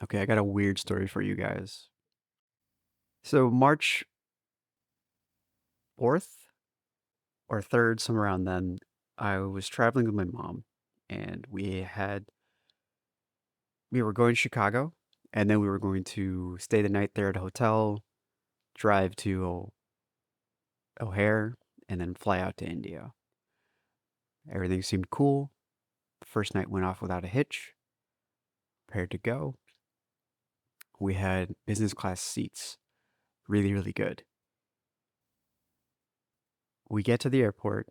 Okay, I got a weird story for you guys. So March 4th or 3rd, somewhere around then, I was traveling with my mom and we were going to Chicago and then we were going to stay the night there at a hotel, drive to O'Hare, and then fly out to India. Everything seemed cool. First night went off without a hitch. Prepared to go. We had business class seats. Really, really good. We get to the airport,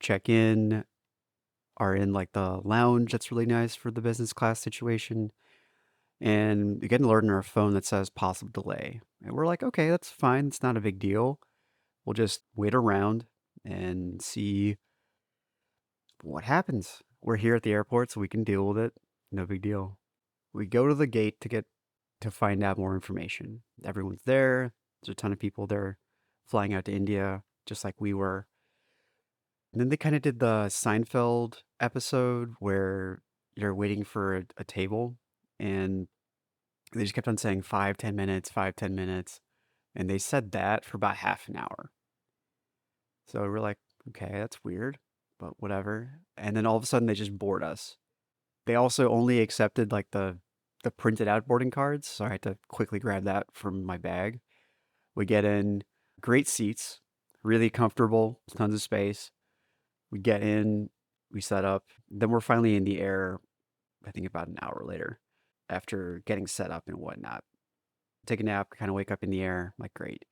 check in, are in like the lounge that's really nice for the business class situation. And we get an alert on our phone that says possible delay. And we're like, okay, that's fine. It's not a big deal. We'll just wait around and see what happens. We're here at the airport, so we can deal with it. No big deal. We go to the gate to find out more information. Everyone's there. There's a ton of people there flying out to India, just like we were. And then they kind of did the Seinfeld episode where you're waiting for a table and they just kept on saying 5, 10 minutes, 5, 10 minutes. And they said that for about half an hour. So we're like, okay, that's weird, but whatever. And then all of a sudden they just board us. They also only accepted like the printed out boarding cards. So I had to quickly grab that from my bag. We get in, great seats, really comfortable, tons of space. We get in, we set up. Then we're finally in the air, I think about an hour later, after getting set up and whatnot. Take a nap, kind of wake up in the air. I'm like, great.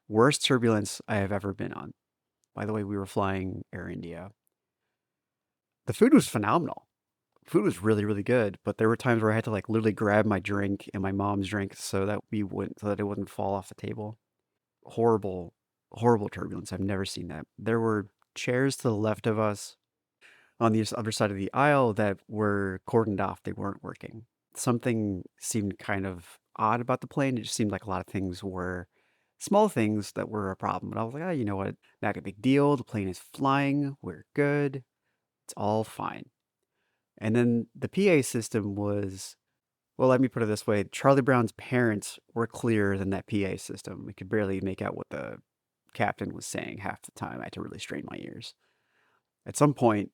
Worst turbulence I have ever been on. By the way, we were flying Air India. The food was phenomenal. Food was really, really good, but there were times where I had to like literally grab my drink and my mom's drink so that it wouldn't fall off the table. Horrible, horrible turbulence. I've never seen that. There were chairs to the left of us on the other side of the aisle that were cordoned off. They weren't working. Something seemed kind of odd about the plane. It just seemed like a lot of things were small things that were a problem. But I was like, oh, you know what? Not a big deal. The plane is flying. We're good. It's all fine. And then the PA system was, well, let me put it this way. Charlie Brown's parents were clearer than that PA system. We could barely make out what the captain was saying half the time. I had to really strain my ears. At some point,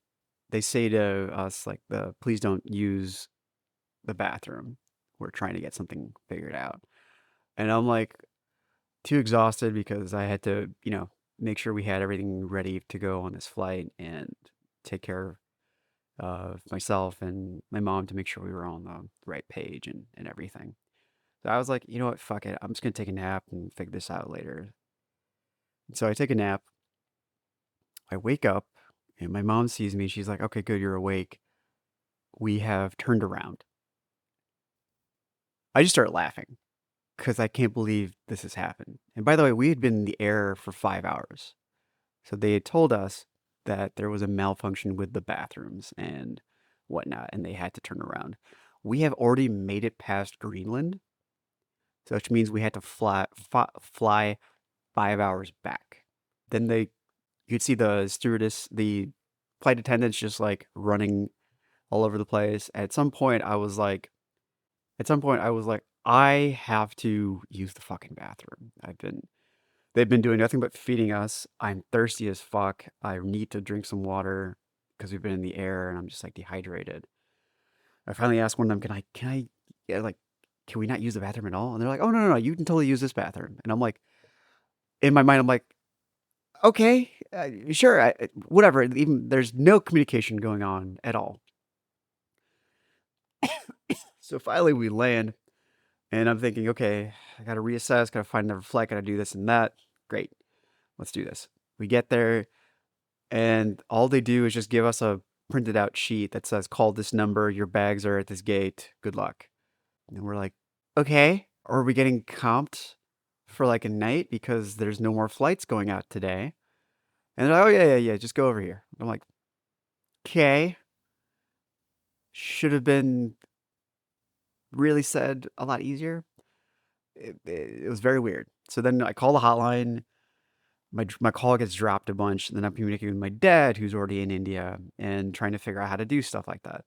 they say to us, like, please don't use the bathroom. We're trying to get something figured out. And I'm like, too exhausted because I had to, make sure we had everything ready to go on this flight and take care of myself and my mom to make sure we were on the right page and everything. So I was like, you know what, fuck it. I'm just gonna take a nap and figure this out later. So I take a nap. I wake up and my mom sees me. She's like, okay, good, you're awake. We have turned around. I just start laughing because I can't believe this has happened. And by the way, we had been in the air for 5 hours. So they had told us that there was a malfunction with the bathrooms and whatnot, and they had to turn around. We have already made it past Greenland, so which means we had to fly 5 hours back. Then you could see the stewardess, the flight attendants just like running all over the place. At some point, I was like, I have to use the fucking bathroom. They've been doing nothing but feeding us. I'm thirsty as fuck. I need to drink some water because we've been in the air and I'm just like dehydrated. I finally asked one of them, yeah, like, can we not use the bathroom at all? And they're like, oh, no, no, no, you can totally use this bathroom. And I'm like, in my mind, I'm like, okay, sure, whatever. Even there's no communication going on at all. So finally we land and I'm thinking, okay, I got to reassess, got to find another flight, got to do this and that. Great. Let's do this. We get there and all they do is just give us a printed out sheet that says, call this number, your bags are at this gate, good luck. And we're like, okay, are we getting comped for like a night because there's no more flights going out today? And they're like, oh, yeah, yeah, yeah, just go over here. I'm like, okay, should have been really said a lot easier. It was very weird. So then I call the hotline. My call gets dropped a bunch, and then I'm communicating with my dad, who's already in India, and trying to figure out how to do stuff like that.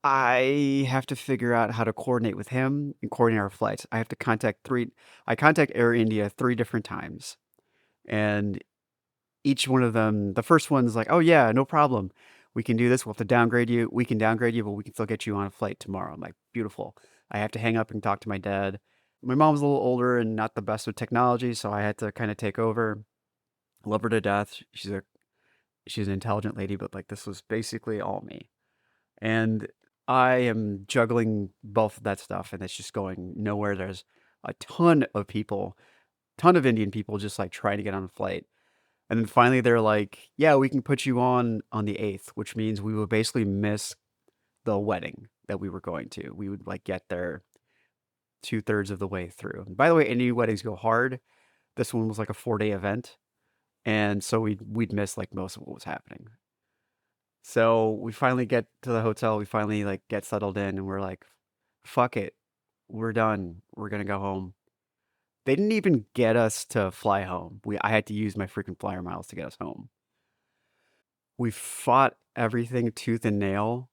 I have to figure out how to coordinate with him and coordinate our flights. I contact Air India 3 different times, and each one of them, the first one's like, "Oh yeah, no problem. We can do this. We'll have to downgrade you. We can downgrade you, but we can still get you on a flight tomorrow." I'm like, "Beautiful." I have to hang up and talk to my dad. My mom's a little older and not the best with technology, so I had to kind of take over. Love her to death. She's an intelligent lady, but like this was basically all me. And I am juggling both of that stuff, and it's just going nowhere. There's a ton of Indian people just like trying to get on a flight. And then finally they're like, "Yeah, we can put you on the 8th," which means we would basically miss the wedding that we were going to. We would like get there 2/3 of the way through. And by the way, Indian weddings go hard. This one was like a 4-day event, and so we'd miss like most of what was happening. So we finally get to the hotel. We finally like get settled in, and we're like, "Fuck it, we're done. We're gonna go home." They didn't even get us to fly home. I had to use my freaking flyer miles to get us home. We fought everything tooth and nail.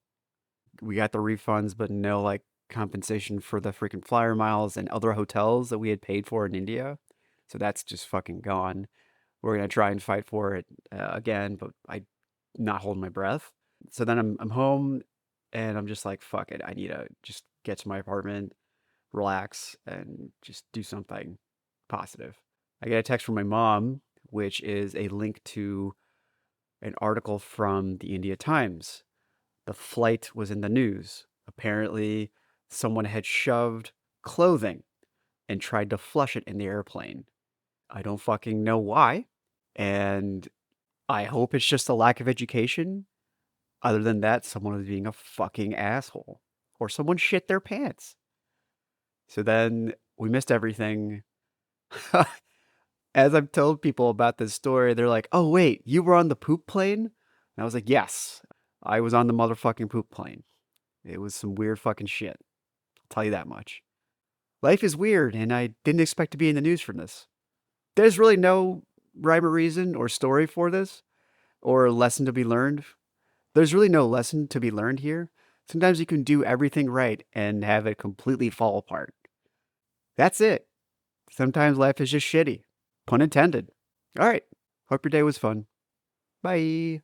We got the refunds, but no like compensation for the freaking flyer miles and other hotels that we had paid for in India. So that's just fucking gone. We're gonna try and fight for it again, but I not holding my breath. So then I'm home, and I'm just like, fuck it. I need to just get to my apartment, relax, and just do something positive. I get a text from my mom, which is a link to an article from the India Times. The flight was in the news. Apparently, someone had shoved clothing and tried to flush it in the airplane. I don't fucking know why. And I hope it's just a lack of education. Other than that, someone was being a fucking asshole. Or someone shit their pants. So then we missed everything. As I've told people about this story, they're like, "Oh, wait, you were on the poop plane?" And I was like, "Yes, I was on the motherfucking poop plane." It was some weird fucking shit. I'll tell you that much. Life is weird, and I didn't expect to be in the news from this. There's really no rhyme or reason or story for this, or lesson to be learned. There's really no lesson to be learned here. Sometimes you can do everything right and have it completely fall apart. That's it. Sometimes life is just shitty. Pun intended. All right. Hope your day was fun. Bye.